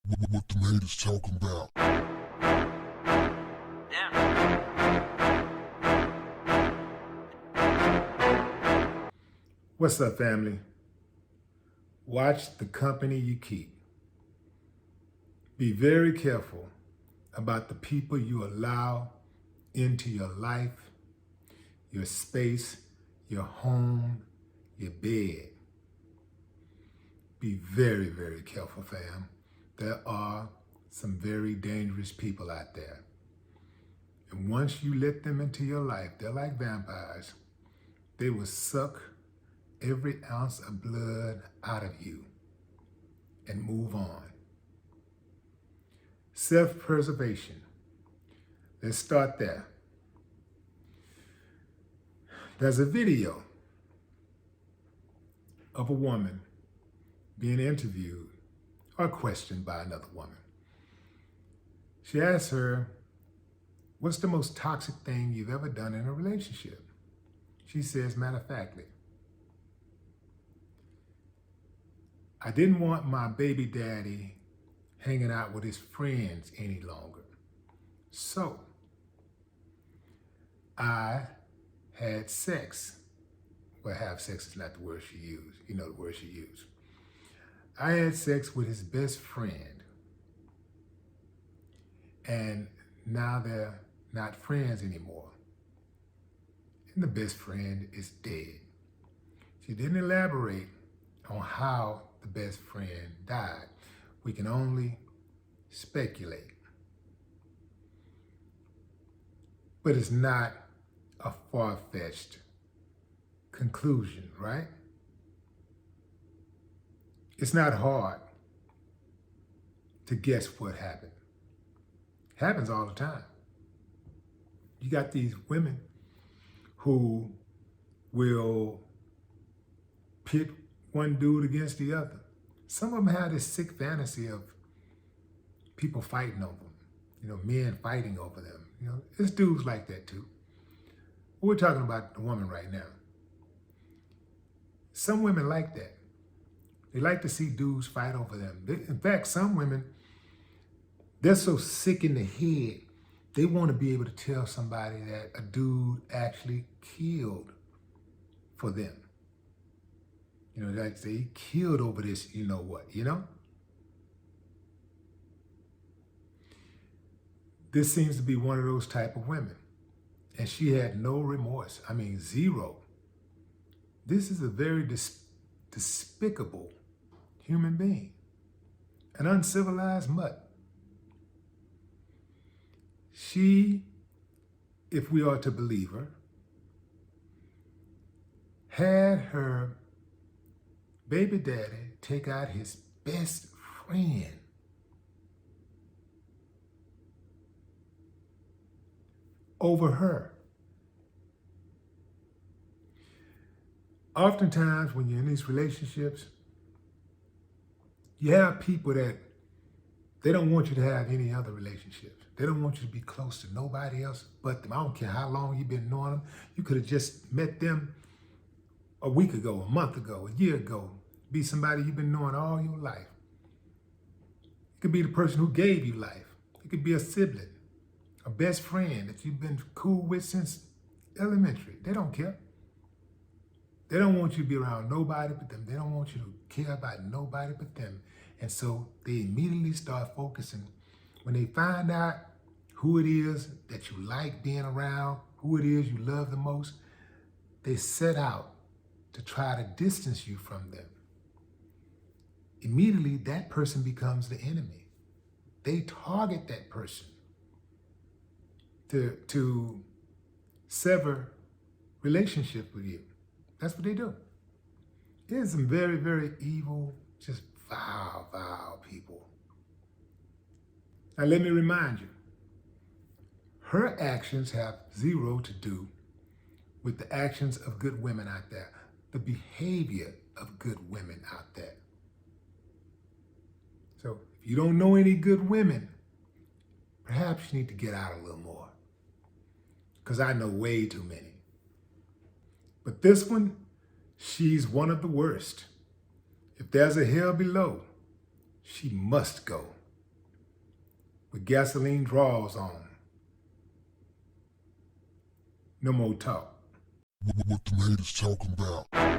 What the haters talking about? What's up, family? Watch the company you keep. Be very careful about the people you allow into your life, your space, your home, your bed. Be very, very careful, fam. There are some very dangerous people out there. And once you let them into your life, they're like vampires. They will suck every ounce of blood out of you and move on. Self-preservation. Let's start there. There's a video of a woman being interviewed or questioned by another woman. She asks her, "What's the most toxic thing you've ever done in a relationship?" She says, matter of factly, "I didn't want my baby daddy hanging out with his friends any longer. So I had sex." Well, have sex is not the word she used. You know the word she used. "I had sex with his best friend. And now they're not friends anymore. And the best friend is dead." She didn't elaborate on how the best friend died. We can only speculate. But it's not a far-fetched conclusion, right? It's not hard to guess what happened. It happens all the time. You got these women who will pit one dude against the other. Some of them have this sick fantasy of people fighting over them, men fighting over them. It's dudes like that too. We're talking about the woman right now. Some women like that. They like to see dudes fight over them. In fact, some women, they're so sick in the head, they want to be able to tell somebody that a dude actually killed for them. Like say he killed over this, This seems to be one of those type of women. And she had no remorse. I mean, zero. This is a very despicable human being. An uncivilized mutt. She, if we are to believe her, had her baby daddy take out his best friend over her. Oftentimes when you're in these relationships, you have people that they don't want you to have any other relationships. They don't want you to be close to nobody else but them. I don't care how long you've been knowing them. You could have just met them a week ago, a month ago, a year ago. Be somebody you've been knowing all your life. It could be the person who gave you life. It could be a sibling, a best friend that you've been cool with since elementary. They don't care. They don't want you to be around nobody but them. They don't want you to care about nobody but them. And so they immediately start focusing. When they find out who it is that you like being around, who it is you love the most, they set out to try to distance you from them. Immediately, that person becomes the enemy. They target that person to sever relationship with you. That's what they do. There's some very, very evil, just vile people. Now let me remind you, her actions have zero to do with the actions of good women out there, the behavior of good women out there. So if you don't know any good women, perhaps you need to get out a little more, because I know way too many. But this one, she's one of the worst. If there's a hell below, she must go. with gasoline drawers on. No more talk. What them haters talking about?